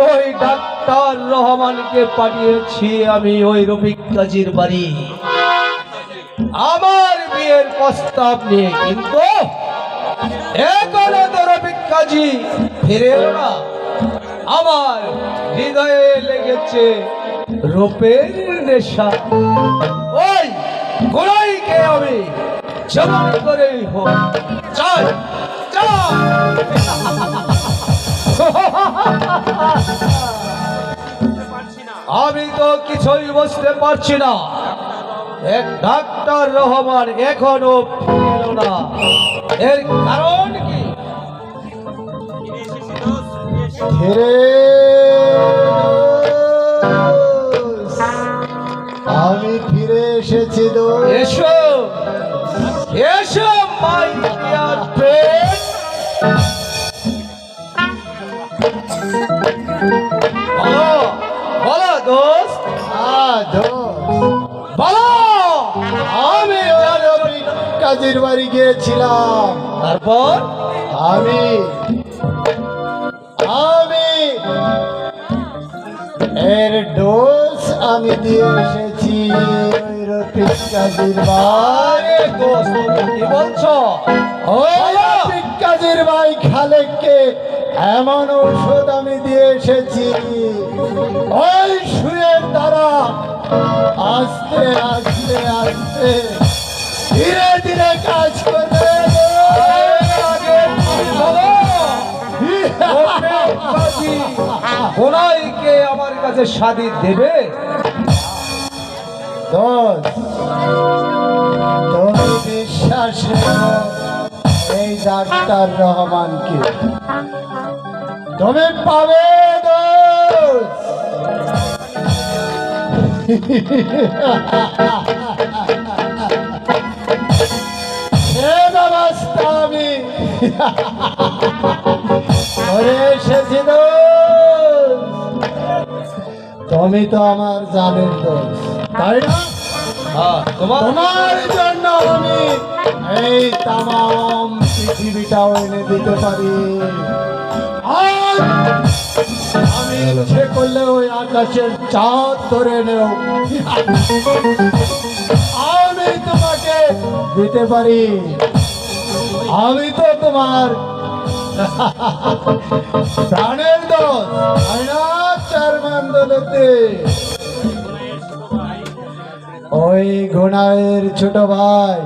ওই ডাক্তার রহমানকে পাঠিয়েছি আমি ওই রফিক কাজীর বাড়ি আমার বিয়ের প্রস্তাব নিয়ে, কিন্তু এখনো তো রফিক কাজী ফিরে এলো না। আমার হৃদয়ে লেগেছে রূপের নেশা। ওই গোড়াইকে আমি যেমন করেই হোক চাই চাই। আমি তো কিছুই বুঝতে পারছি না, এক ডাক্তার রহমান এখনো ফিরল না, এর কারণ কি? আমি ফিরে এসেছি। এসো এসো মাই ডিয়ার ফ্রেন্ড। বলো বলো দোস্ত, বলো। আমি রফিক কাজীর বাড়ি গিয়েছিলাম, তারপর আমি এর ডোজ আমি দিয়ে এসেছি ওই রফিক কাজীর বাড়ি। দোস্ত কি বলছো? ওই রফিক কাজীর ভাই খালেককে এমন ঔষধ আমি দিয়ে এসেছি, ওই সুরের দ্বারা আস্তে আস্তে আস্তে ধীরে ধীরে কাজ করবে। গোড়াইকে আমার কাছে শাদি দেবে? তুমি বিশ্বাস রেখো এই ডাক্তার রহমানকে, তুমি পাবে সে ব্যবস্থা আমি করে এসেছি। তুমি তো আমার জানের দোষ, তাই না? তোমার জন্য আমি এই তামাম পৃথিবীটাও এনে দিতে পারি। আমি ইচ্ছে করলে ওই আকাশের চাঁদ ধরে নেও আমি তোমাকে দিতে পারি। আমি তো তোমার প্রাণের দোষ, তাই না? চেয়ারম্যান দলতে ওই গোনায়ের ছোট ভাই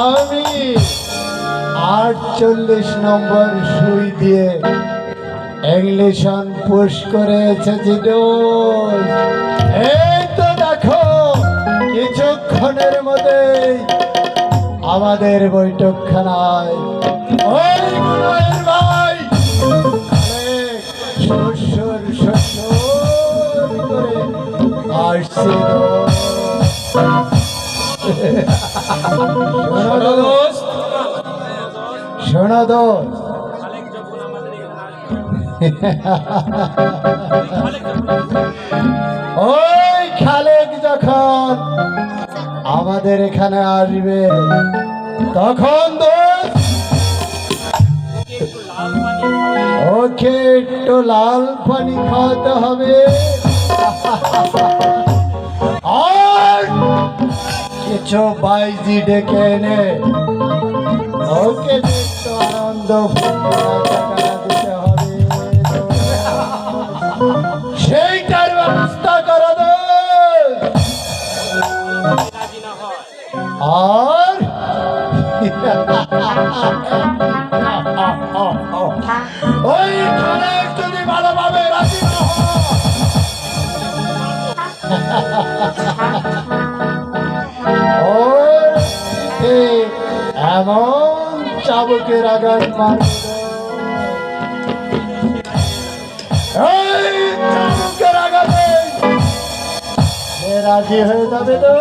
আমি 48 নম্বর সুই দিয়ে ইংলিশন পুশ করে এসেছি। এই তো দেখো কিছুক্ষণের মধ্যে আমাদের বৈঠকখানায় ওই গোনায়ের ভাই শ্বশুর শ্বশুর করে আসছে। শোনো দোস্ত, ওই খালেক যখন আমাদের এখানে আসবে তখন দোস্ত ওকে একটু লাল পানি খাওয়াতে হবে, আর কিছু বাইজি ডেকে এনে ওকে একটু আনন্দ দিতে হবে। সেইটার ব্যবস্থা করে দে। আর ওই খালেক যদি ভালোভাবে রাজি না হয় এমন চাবুকের আঘাত মারবে, চাবুকের আঘাতে রাজি হয়ে যাবে। তো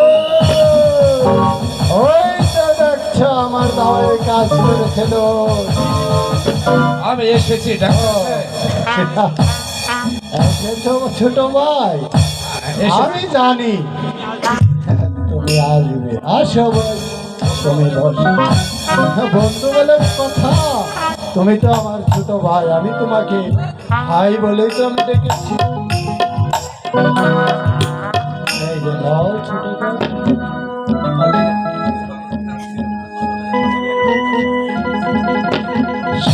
ওই তো দেখছো আমার দাওয়ায় কাজ করেছে। তো আমি এসেছি এসেছো ছোট ভাই, আমি জানি তুমি আসবে। আসো ভাই, তুমি বসো। বন্ধু বলে কথা, তুমি তো আমার ছোট ভাই, আমি তোমাকে ভাই বলেই তো আমি ডেকেছি। এই যে নাও ছোট ভাই।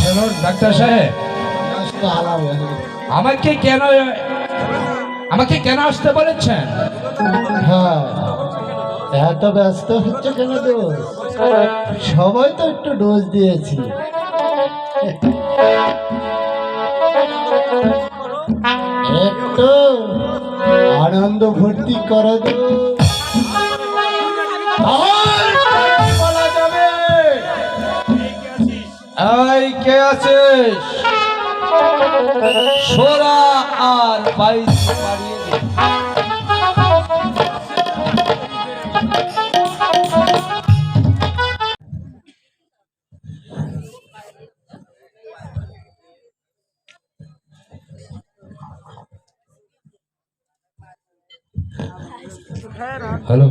শুনুন ডাক্তার সাহেব, আজকে আলাম আমাকে কেন আমাকে কেন আসতে বলেছেন? হ্যাঁ, এত ব্যস্ত হচ্ছে কেন ডোজ? সবাই তো একটু ডোজ দিয়েছি। একটু আনন্দ ভর্তি করে দো। বলা যাবে। এই কে আছিস? সোরা আর বাইশ বাড়িয়ে দে। হ্যালো,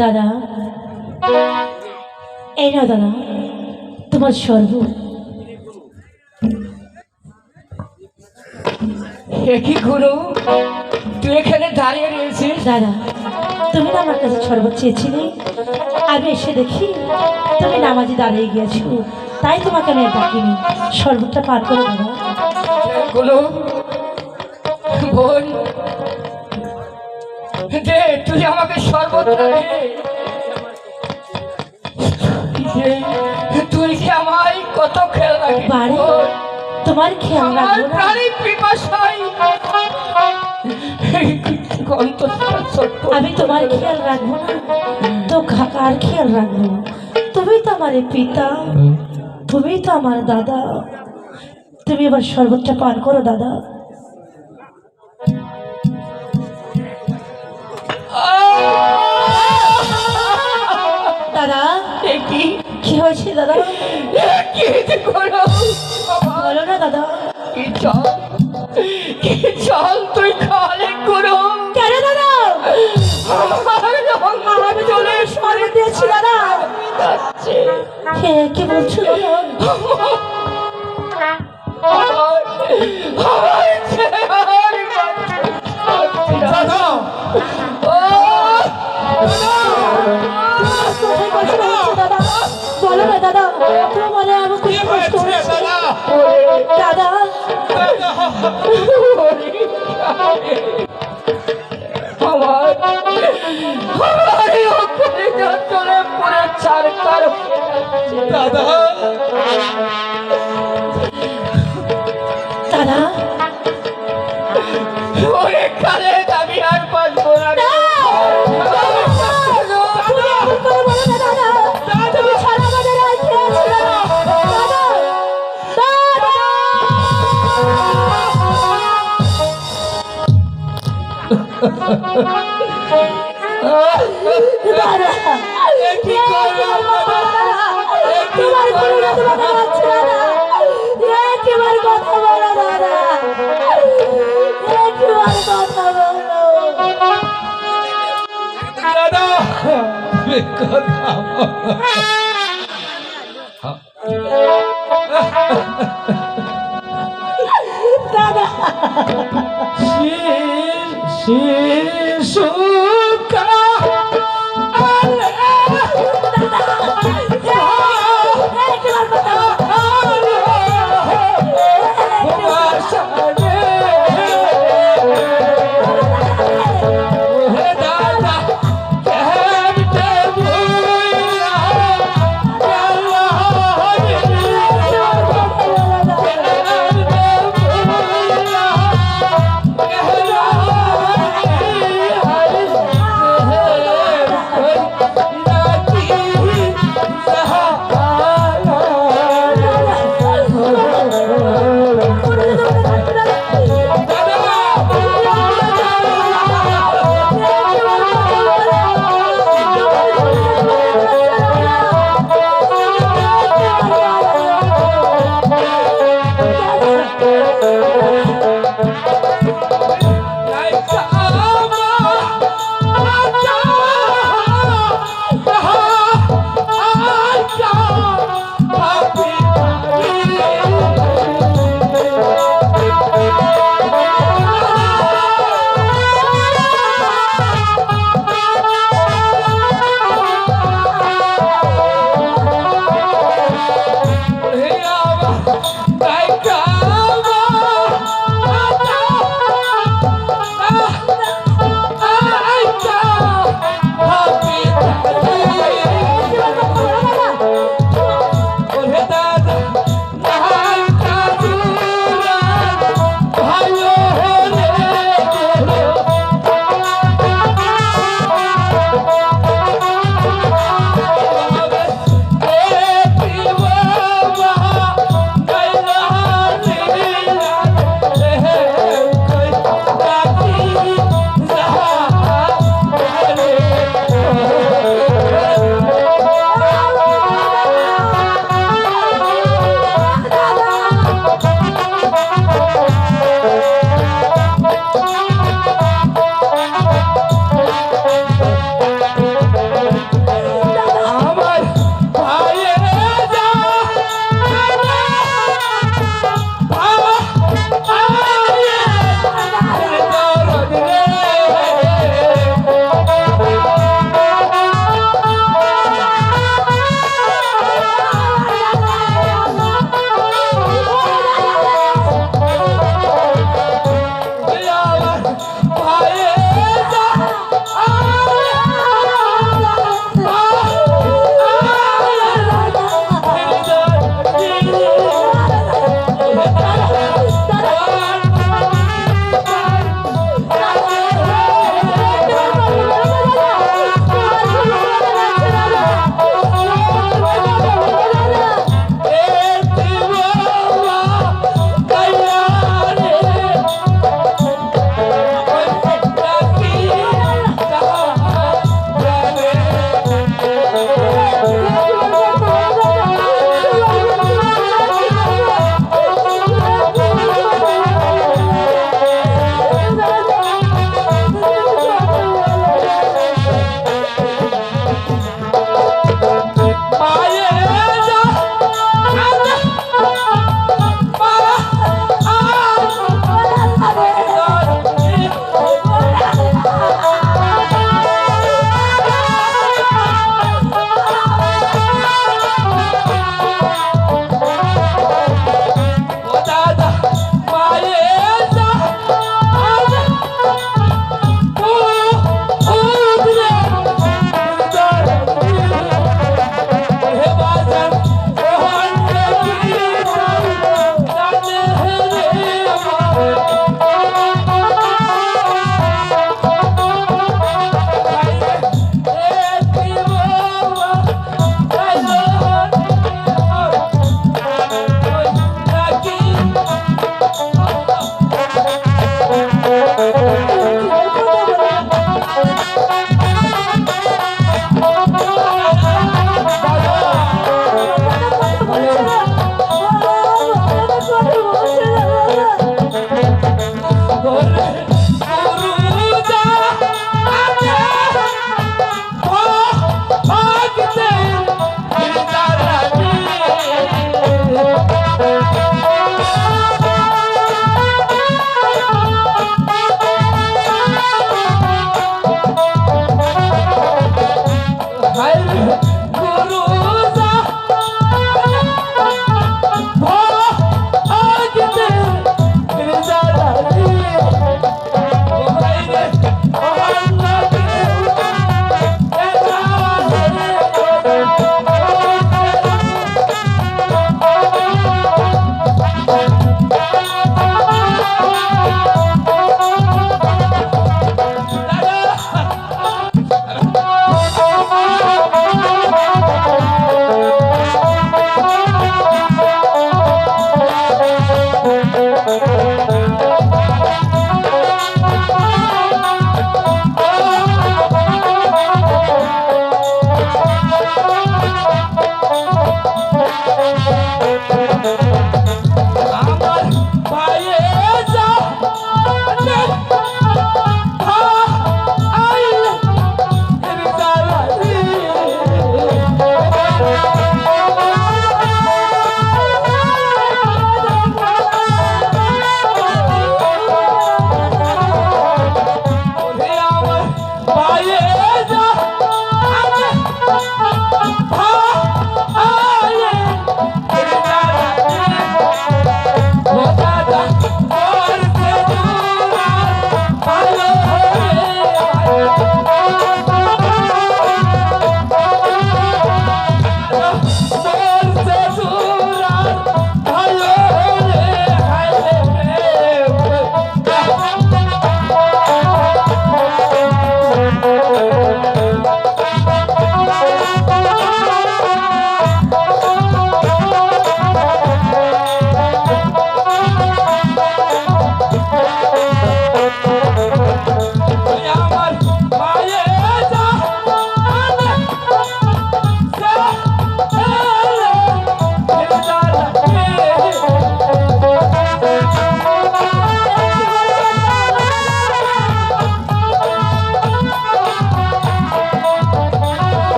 দাদা, এই না দাদা তোমার সর্ব। কি গুরু, তুই এখানে দাঁড়িয়ে রয়েছিস? দাদা, তুমি না আমার কাছে শরবত চেয়েছিলে, আমি এসে দেখি তুমি নামাজে দাঁড়িয়ে গিয়েছো, তাই তোমাকে আমি আর ডাকিনি। শরবতটা পার করো দাদা। গুরু বোন, দে তুই আমাকে সর্বত্র দে। তুই যে আমায় কত খেয়াল রাখিস। বাড়ি তোমার খেয়াল আমার রাখবো না? প্রাণী পিপাসায় গন্তব্যটা ছোট্ট। আমি তোমার খেয়াল রাখবো না তো কার খেয়াল রাখবো? তুমি তো আমার পিতা, তুমি তো আমার দাদা। তুমি এবার শরবতটা পান করো দাদা। দাদা, কি কি হয়েছে দাদা? কি করো? বলো না দাদা। কি চল তুই খালে করো। কেন দাদা? আমি চলে শরবত দিয়েছি দাদা। যাচ্ছে হে, কি বলছো দাদা? দাদা, কোথায় কষ্ট হচ্ছে দাদা? বলো না দাদা, তোমার আমার খুব কষ্ট হচ্ছে দাদা। দাদা, দাদা, কালে আমি আর পারবো না। তুমি এমন করে বলো না দাদা। তুমি ছাড়া আমাদের আর কে আছে দাদা? দাদা, দাদা। দাদা, কি করবো দাদা? তোমার কোনো কথা হচ্ছে দাদা। একবার কথা বলো দাদা, একবার কথা বলো। দাদা কথা দাদা, শিশু একবার কথা বলো।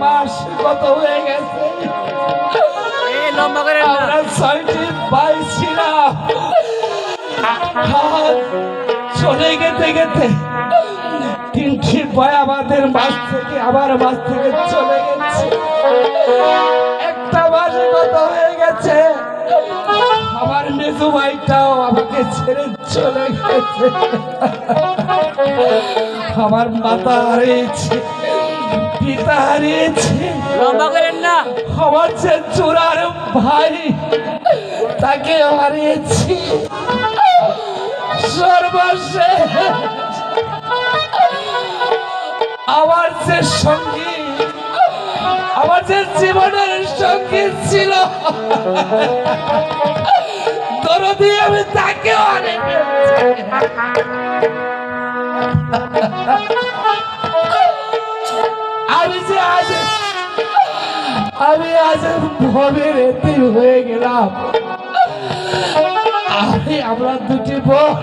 মাস কত হয়ে গেছে আমরা ছয়টি ভাই ছিলাম। চলে গেতে গেতে 3 ভাই আমাদের মাছ থেকে আমার মাছ থেকে চলে গেছে। একটা মাস গত হয়ে গেছে, আমার মেজু ভাইটাও আমাকে ছেড়ে চলে গেছে। আমার মাতা হারিয়েছে, পিতা হারিয়েছে, আমার যে চোরার ভাই তাকে হারিয়েছি। সর্বশেষ আমার যে সঙ্গী, আমার যে জীবনের সঙ্গী ছিল দরদি, আমি তাকেও হারিয়ে আমি আজ ভবের এতিম হয়ে গেলাম। আমরা দুটি বোন,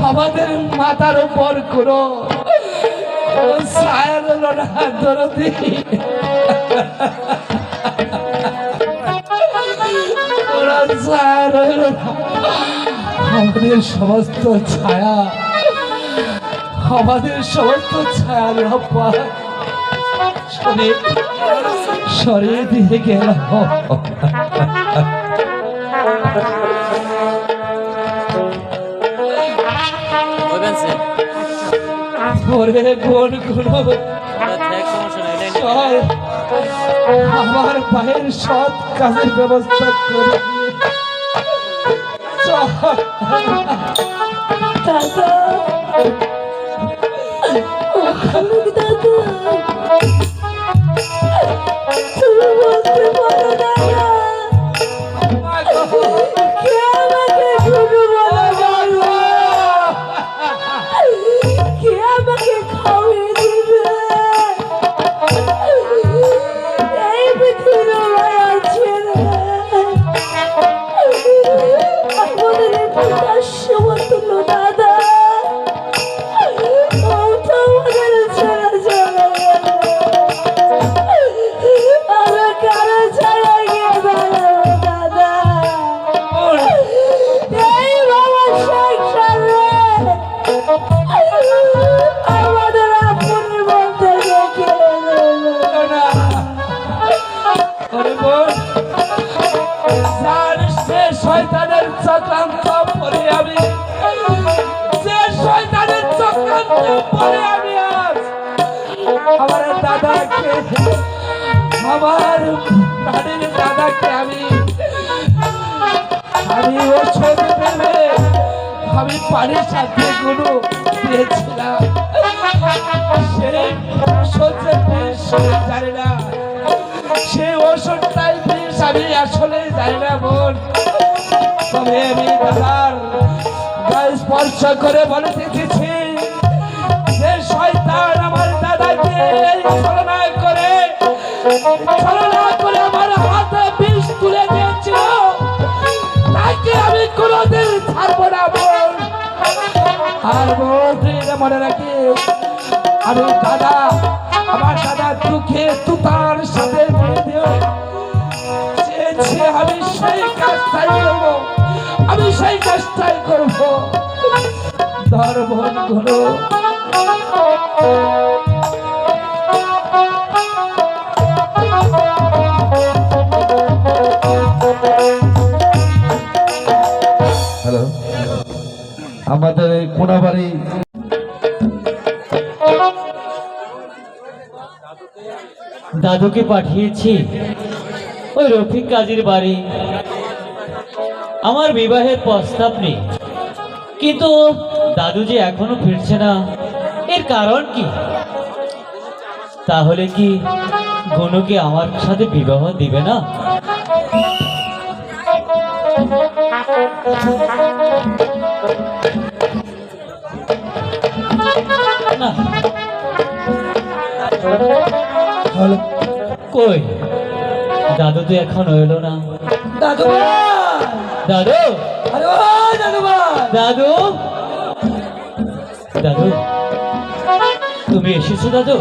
আমাদের মাথার উপর কোনো ছায়া রইল না দরদি। কোনো ছায়া রইল না। আমাদের সমস্ত ছায়া, আমাদের সমস্ত ছায়া সরিয়ে দিয়ে গেল। ওরে বোনগুলো, আমার ভাইয়ের সৎ কাজের ব্যবস্থা করে দিয়ে দাদা, তুমি বলতে পারো দাদা, কে আমাকে শুধু বলো, কে আমাকে খাওয়িয়ে দিবে? এই পৃথিবীর মায়া ছেড়ে আমাদের পিতার সমতুল্য দাদা আমাদের ছেড়ে চলে গেল। আমরা কারো ছাড়া গিয়ে বেড়াবো দাদা? এই বাবা সংসারে আমাদের আপনি বলতে দেখে শয়তানের চক্রান্ত পরে আমি, যে শয়তানের চক্রান্ত পরে আমি আজ আমার দাদাকে, আমার প্রাণের দাদাকে আমি ওষুধ দেবে, আমি পানির সাথে গুলো দিয়েছিলাম। সেই ওষুধের বিষ জানি না, সেই ওষুধটাই বিষ আমি আসলে জানি না বোন। তবে আমি দাদার গায়ে স্পর্শ করে বলে দিতেছি, যে শয়তান আমার দাদাকে ছলনা করে আমার হাতে বিষ তুলে দিয়েছিল, তাকে আমি কোনোদিন ছাড়বো না বোন। আর বোন মনে রাখি, আমি দাদা, আমার দাদা দুঃখে তুতার সাথে আমি সেই কাজটাই করবো, আমি সেই কাজটাই করবো। ধর্মন গুলো হ্যালো, আমাদের কোনাবাড়ি দাদুকে পাঠিয়েছি ওই রফিক কাজীর বাড়ি আমার বিবাহের প্রস্তাব নেই, কিন্তু দাদু যে এখনো ফিরছে না, এর কারণ কি? তাহলে কি গনুকে আমার সাথে বিবাহ দিবে না? না, কই দাদু তো এখন এলো না। দাদু, দাদু, আরে ও দাদু, দাদু, দাদু, তুমি এসেছো দাদু?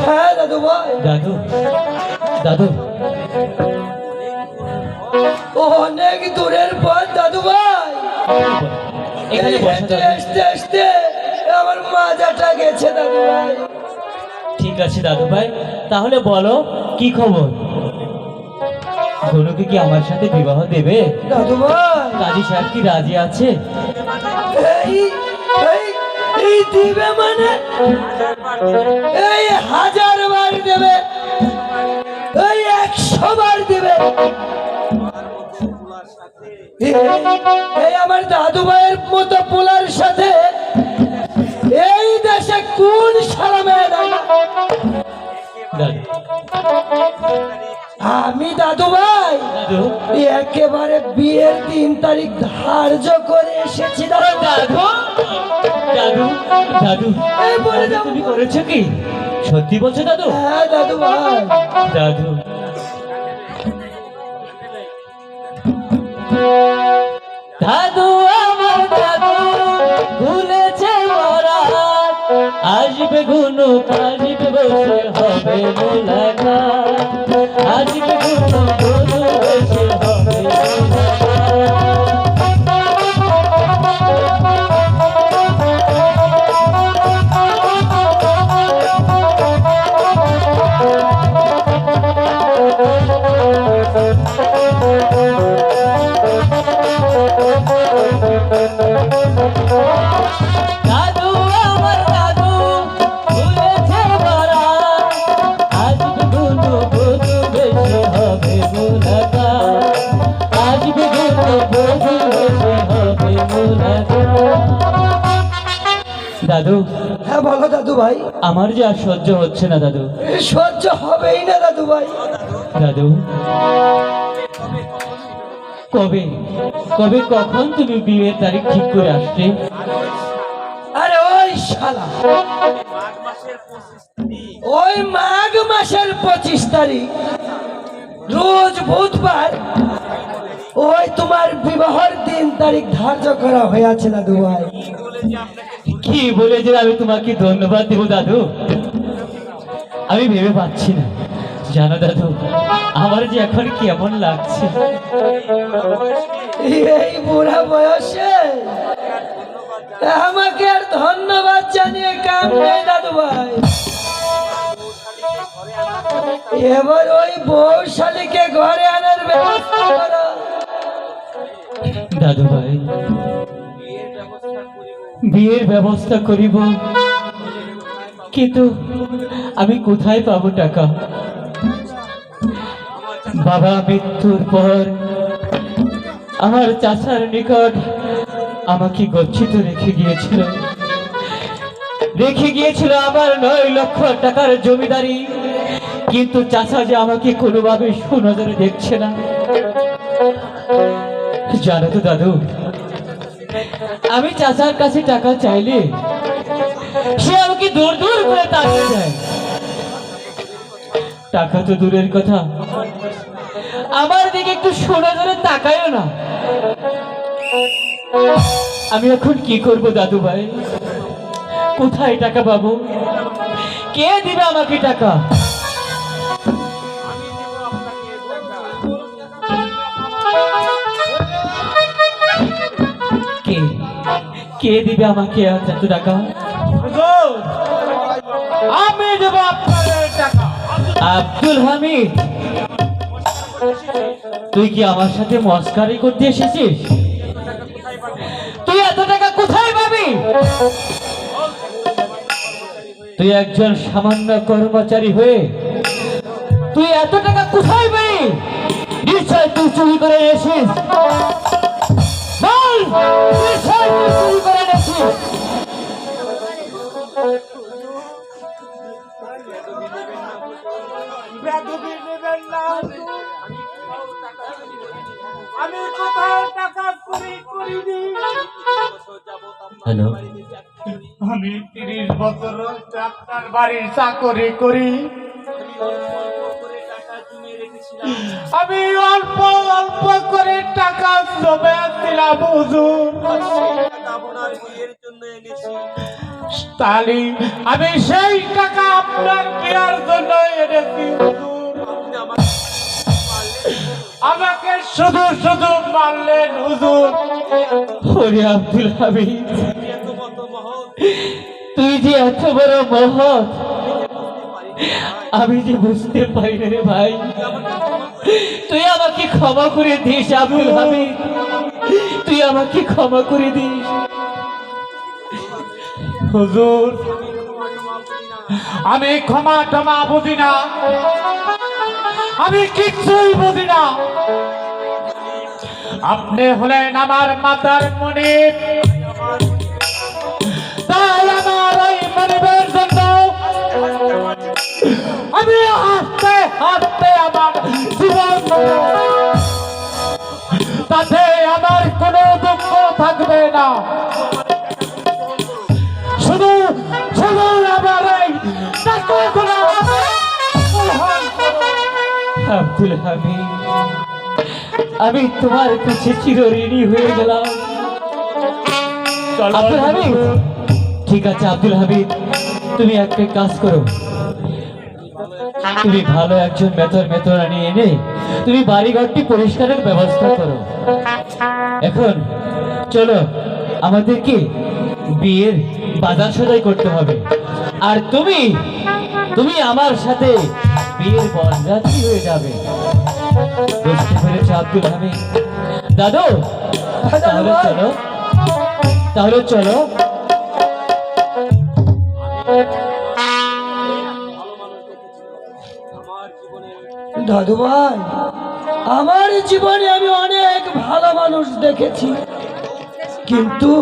হ্যাঁ দাদু ভাই। দাদু, দাদু, অনেক দূরের পথ দাদু ভাই, এখানে বসে দাদু। আসতে আসতে আমার মাজাটা গেছে দাদু ভাই। ঠিক আছে দাদু ভাই, তাহলে বলো কি খবর? ঘনুকে কি আমার সাথে বিবাহ দেবে? দাদু ভাই কাজী সাহেব কি রাজি আছে? এই এই এই দিবে মানে এই 1000 বার দেবে, এই 100 বার দেবে। এই আমার দাদু ভাইয়ের মতো পোলার সাথে এই দেশে কোন সারা মেয়ে দেয় না? দাদু, আমি দাদু ভাই দাদু, একেবারে বিয়ের 3 তারিখ ধার্য করে এসেছি দাদু ভাই। দাদু, দাদু, দাদু, এই বলে দাও। তুমি করেছো কি? সত্যি বলছো দাদু? হ্যাঁ দাদু ভাই। দাদু, দাদু আমার দাদু ভুলেছে বরাত, আসবে গুনু আসবে বসে হবে মোলাকাত, আসবে গুনু বসে হবে দাদু আমার দাদু ভুলেছে বরাত, আসবে গুনু বসে হবে মোলাকাত, আসবে গুনু বসে হবে মোলাকাত। দাদু, হ্যাঁ বলো দাদু ভাই। আমার যে আর সহ্য হচ্ছে না দাদু। সহ্য হবেই না দাদু ভাই। দাদু, কবে কবে কখন তুমি বিয়ের তারিখ ঠিক করে আসবে? আরে ওই শালা ওই মাঘ মাসের 25 তারিখ রোজ বুধবার ওই তোমার বিবাহের 3 তারিখ ধার্য করা হয়েছে দাদু ভাই। কি বলে যে আমি তোমাকে ধন্যবাদ দেব দাদু, আমি ভেবে পাচ্ছি না। জানো দাদু, আমার যে এখন কেমন লাগছে। এই বুড়া বয়সে আমাকে আর ধন্যবাদ জানিয়ে কাম নেই দাদু ভাই। এবার ওই বউশালীকে ঘরে আনার ব্যবস্থা করো। দাদু ভাই, বিয়ের ব্যবস্থা করিব, কিন্তু আমি কোথায় পাবো টাকা? বাবা মৃত্যুর পর আমার চাচার নিকট আমাকে গচ্ছিত রেখে গিয়েছিল আমার 9 লক্ষ টাকার জমিদারি, কিন্তু চাচা যে আমাকে কোনোভাবে সুনজরে দেখছে না। জানো তো দাদু, আমি চাচার কাছে টাকা চাইলে সে আমাকে দূর দূর করে তাড়িয়ে দেয়। টাকা তো দূরের কথা, আমার দিকে একটু সুনজরে তাকায়ও না। আমি এখন কি করব দাদু ভাই? কোথায় টাকা পাবো? কে দিবে আমাকে টাকা? কে কে দিবে আমাকে এত টাকা? আমি দেবো আপনার টাকা। আব্দুল হামিদ, তুই কি আমার সাথে মস্কারি করতে এসেছিস? তুই এত টাকা কোথায় পাবি? তুই একজন সামান্য কর্মচারী হয়ে তুই এত টাকা কোথায় পাবি? নিশ্চয় তুই চুরি করে এনেছিস। বল, নিশ্চয় তুই চুরি করে এনেছিস। আমি কোথাও টাকা চুরি করিনি। হ্যালো, আমি 30 বছর আপনার বাড়ির চাকরি করি। আমি অল্প অল্প করে টাকা জমেছিলাম হুজুর। তাহলে আমি সেই টাকা আপনার বিয়ার জন্য এনেছি হুজুর। আমাকে শুধু শুধু মারলেন হুজুর। ওরে আব্দুল হামিদ, তুই যে এত বড় মহৎ আমি যে বুঝতে পারি না রে ভাই। তুই আমাকে ক্ষমা করে দিস আব্দুল হামিদ, তুই আমাকে ক্ষমা করে দিস। হুজুর, আমি ক্ষমা টমা বুঝি না, আমি কিচ্ছুই বুঝি না। আপনি হলেন আমার মাতার মনিব, তাই আমার ওই মনিবের জন্য আমি হাসতে হাসতে আমার জীবন, তাতে আমার কোনো দুঃখ থাকবে না। শুধু শুধু আমার এই টাকাগুলো আব্দুল হামিদ, আমি তোমার কাছে চিরঋণী হয়ে গেলাম। আব্দুল হামিদ, ঠিক আছে আব্দুল হামিদ, তুমি একটা কাজ করো, তুমি ভালো একজন মেতরানি এনে তুমি বাড়িঘরটি পরিষ্কারের ব্যবস্থা করো। এখন চলো, আমাদেরকে বিয়ের বাজার সদাই করতে হবে, আর তুমি তুমি আমার সাথে বিয়ের বরযাত্রী হয়ে যাবে। বুঝতে পেরেছো আব্দুল হামিদ? দাদু, তাহলে চলো। দাদু ভাই, আমার জীবনে আমি অনেক ভালো মানুষ দেখেছি, কিন্তু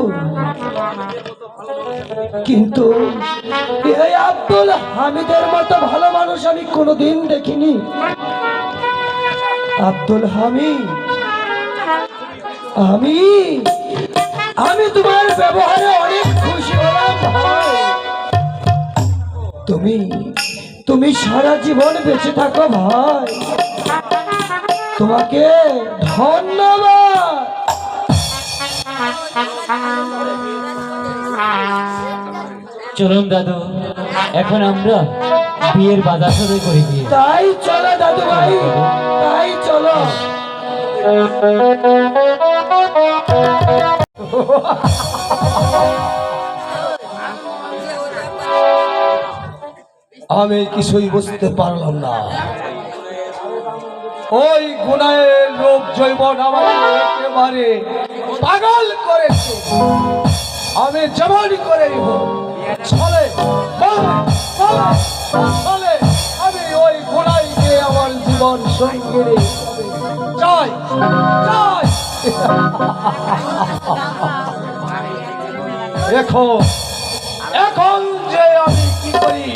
কিন্তু এই আব্দুল হামিদের মতো ভালো মানুষ আমি কোনোদিন দেখিনি। আব্দুল হামিদ, আমি আমি তোমার ব্যবহারে অনেক খুশি হলাম ভাই। তুমি তুমি সারা জীবন বেঁচে থাকো ভাই, তোমাকে ধন্যবাদ। চলুন দাদু, এখন আমরা বিয়ের বাজার সদাই করে দিয়ে। তাই চলো দাদু ভাই, তাই চলো। আমি কিছুই বুঝতে পারলাম না, ওই গুনাহের লোক জৈবন আমাকে একেবারে পাগল করেছে। আমি যেমন করেই হোক চলে চলে, আমি ওই গুনাইকে আমার জীবন সঙ্গে চাই চাই। এখন এখন যে আমি কি করি,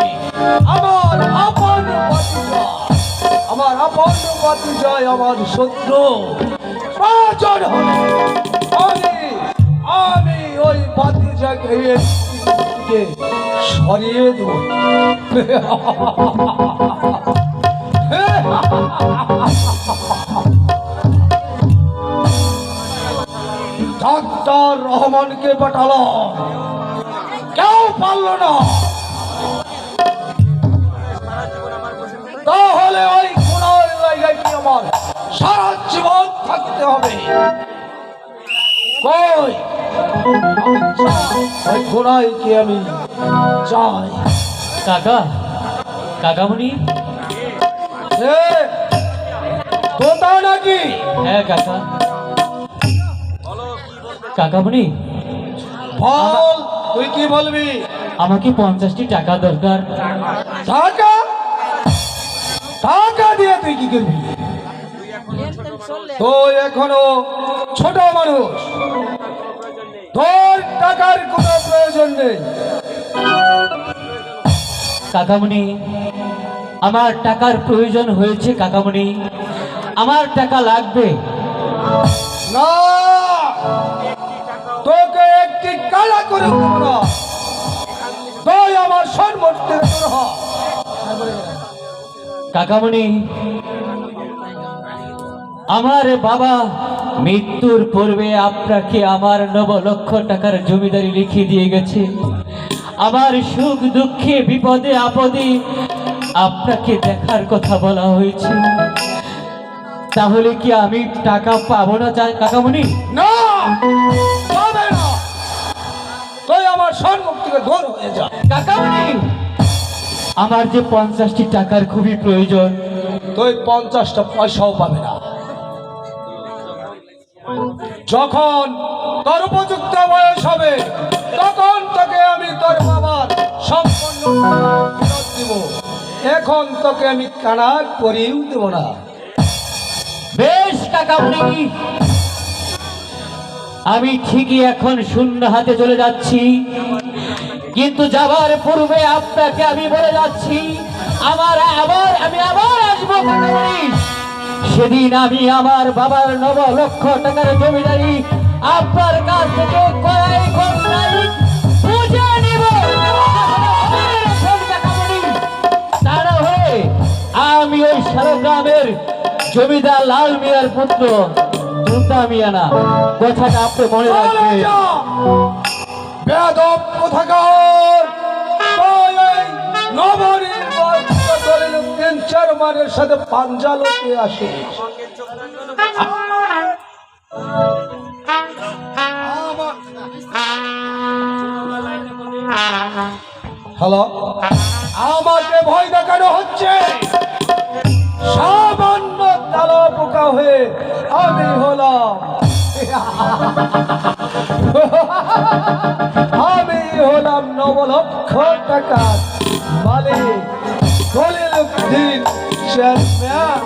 আমার আপন জয় আমার শত্রু প্রয়োজন হলে আমি ওই বাতিজাকে সরিয়ে দেব। ডাক্তার রহমানকে পাঠালো, কেউ পারল না। তাহলে ওই গুনার জায়গায় কি আমার সারা জীবন থাকতে হবে? কই ওই গুনায় কি আমি চাই? কাকামণি, তোতা নাকি? হ্যাঁ কাকামণি, বল, তুই কি বলবি? আমাকে 50টি টাকা দরকার। টাকা টাকা দিয়ে তুই কি করবি? তুই এখনো ছোট মানুষ, তোর টাকার কোনো প্রয়োজন নেই। কাকামণি, আমার টাকার প্রয়োজন হয়েছে কাকামণি, আমার টাকা লাগবে। না, তোকে একটি কালা করে দেব না, তুই আমার সম্মুখে তোর হ। কাকামণি, আমার বাবা মৃত্যুর পূর্বে আপনাকে আমার 9 লক্ষ টাকার জমিদারি লিখে দিয়ে গেছে। আমার সুখ দুঃখে বিপদে আপদে আপনাকে দেখার কথা বলা হয়েছে, তাহলে কি আমি টাকা পাবো না কাকামণি? না, পাবে না। তুই আমার সম্মুখ থেকে দূর হয়ে যা। কাকামণি, আমার যে 50টি টাকার খুবই প্রয়োজন। তুই 50টা পয়সাও পাবে না। যখন তোর উপযুক্ত বয়স হবে তখন তোকে আমি তোর বাবার সম্পূর্ণ ফেরত দিব। এখন তোকে আমি কানা করিও দেব না। বেশ কাকামণি, আমি ঠিকই এখন শূন্য হাতে চলে যাচ্ছি, কিন্তু যাবার পূর্বে আপনাকে আমি বলে যাচ্ছি আমি আবার আসবো কাকামণি। সেদিন আমি আমার বাবার 9 লক্ষ টাকার জমিদারি আপনার কাছ থেকে ক্রয় করলাই বুঝে নিব। কাকামণি, তা না হলে আমি ওই শালগ্রামের জমিদার লাল মিয়ার পুত্র দুর্গা মিয়া না। কথাটা আপনি মনে রাখবেন। বেয়াদব কোথাকার, তুই এই নবনির্বাচিত দলের 3-4 মানের সাথে পাঞ্জা লুটে আসিস। হ্যালো, আমাকে ভয় দেখানো হচ্ছে? সামান্য তালা পোকা হয়ে আমি হলাম আমি হলাম 9 লক্ষ টাকার মালিক খলিল উদ্দিন চেয়ারম্যান।